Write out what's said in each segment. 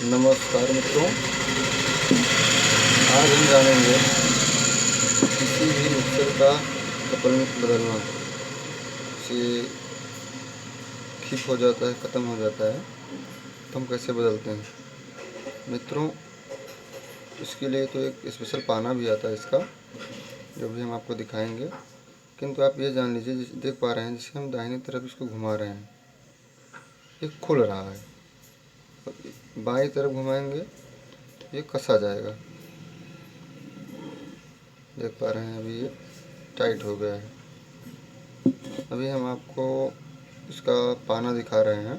नमस्कार मित्रों, आज हम जानेंगे किसी भी मिक्सर का कपल बदलना से खिप हो जाता है, ख़त्म हो जाता है, तो हम कैसे बदलते हैं। मित्रों, इसके लिए तो एक स्पेशल पाना भी आता है इसका, जो भी हम आपको दिखाएंगे। किंतु आप ये जान लीजिए, जिसे देख पा रहे हैं, जिसे हम दाहिनी तरफ इसको घुमा रहे हैं, ये खुल रहा है। बाईं तरफ घुमाएंगे ये कसा जाएगा। देख पा रहे हैं, अभी ये टाइट हो गया है। अभी हम आपको इसका पाना दिखा रहे हैं।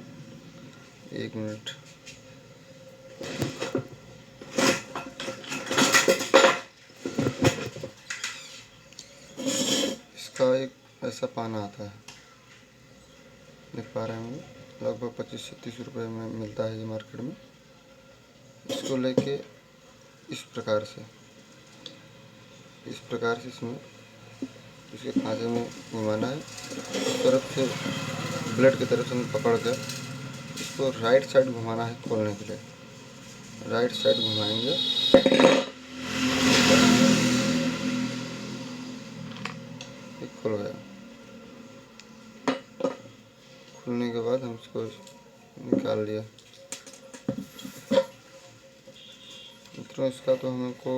1 मिनट। इसका एक ऐसा पाना आता है, देख पा रहे हैं, लगभग 25-30 रुपये में मिलता है ये मार्केट में। इसको लेके इस प्रकार से इसमें इसके खांचे में घुमाना है। इस तरफ से ब्लेड की तरफ से पकड़ कर इसको राइट साइड घुमाना है खोलने के लिए। राइट साइड घुमाएंगे, ये खुल गया। खुलने के बाद हम इसको निकाल लिया। मित्रों, इसका तो हमको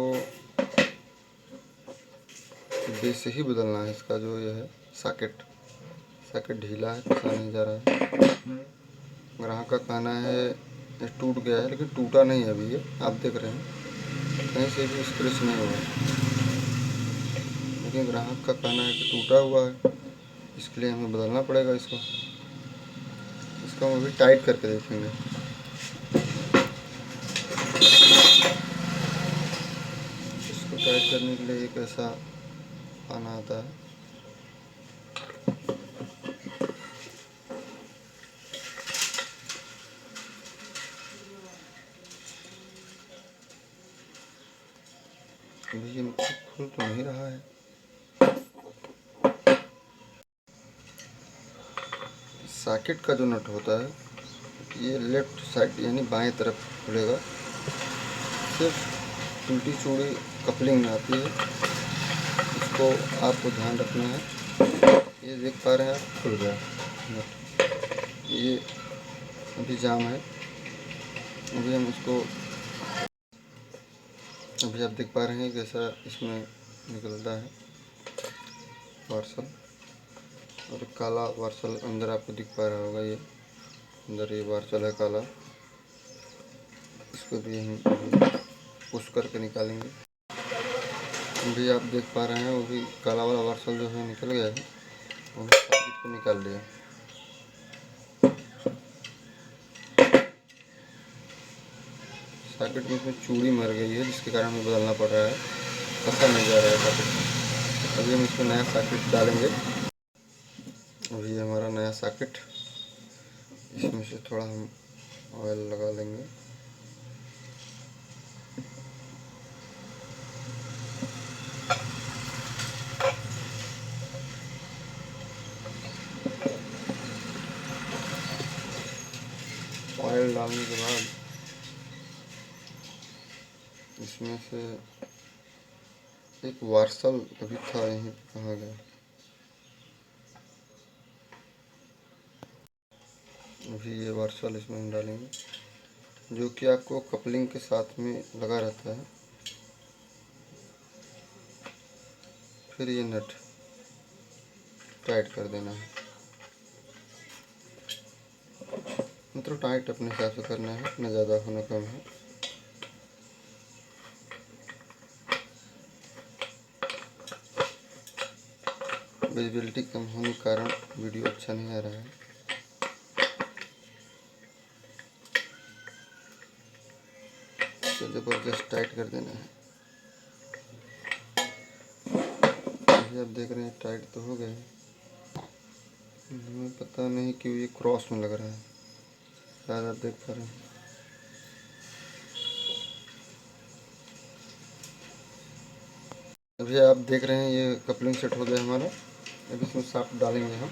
बेस से ही बदलना है। इसका जो ये है सॉकेट ढीला है, कसा नहीं जा रहा है। ग्राहक का कहना है ये टूट गया है, लेकिन टूटा नहीं है। अभी ये आप देख रहे हैं, कहीं से भी स्क्रैच नहीं हुआ, लेकिन ग्राहक का कहना है कि टूटा हुआ है। इसके लिए हमें बदलना पड़ेगा इसको हम अभी टाइट करके देखेंगे। इसको टाइट करने के लिए एक ऐसा पाना आता है, अभी ये खुल तो नहीं रहा है। सॉकेट का जो नट होता है ये लेफ्ट साइड यानी बाएं तरफ खुलेगा। सिर्फ उल्टी चूड़ी कपलिंग में आती है, इसको आपको ध्यान रखना है। ये देख पा रहे हैं आप, खुल गया नट। ये अभी जाम है। अभी हम इसको अभी आप देख पा रहे हैं कैसा इसमें निकलता है वार्सल, और काला वार्सल अंदर आपको दिख पा रहा होगा। ये अंदर ये वार्सल है काला। इसको भी हम पुश करके निकालेंगे। अभी आप देख पा रहे हैं वो भी काला वाला वार्सल जो है निकल गया है, वो सॉकेट को निकाल लिया। सॉकेट में इसमें चूड़ी मर गई है, जिसके कारण हमें बदलना पड़ रहा है, कसा नहीं जा रहा है सॉकेट। अभी हम इसमें नया सॉकेट डालेंगे। अभी हमारा नया सॉकेट, इसमें से थोड़ा हम ऑयल लगा लेंगे। ऑयल डालने के बाद इसमें से एक वार्सल अभी था, यहीं कहाँ गया। अभी ये वार्सल इसमें हम डालेंगे, जो कि आपको कपलिंग के साथ में लगा रहता है। फिर ये नट टाइट कर देना है। मतलब टाइट अपने हिसाब से करना है, न ज़्यादा हो न कम है। विजिबिलिटी कम होने के कारण वीडियो अच्छा नहीं आ रहा है। तो ज़बरदस्त टाइट कर देना है। अभी आप देख रहे हैं टाइट तो हो गया है, हमें पता नहीं क्यों ये क्रॉस में लग रहा है। शायद आप देख पा रहे हैं। अभी आप देख रहे हैं ये कपलिंग सेट हो गया हमारा। अभी इसमें शाफ्ट डालेंगे हम।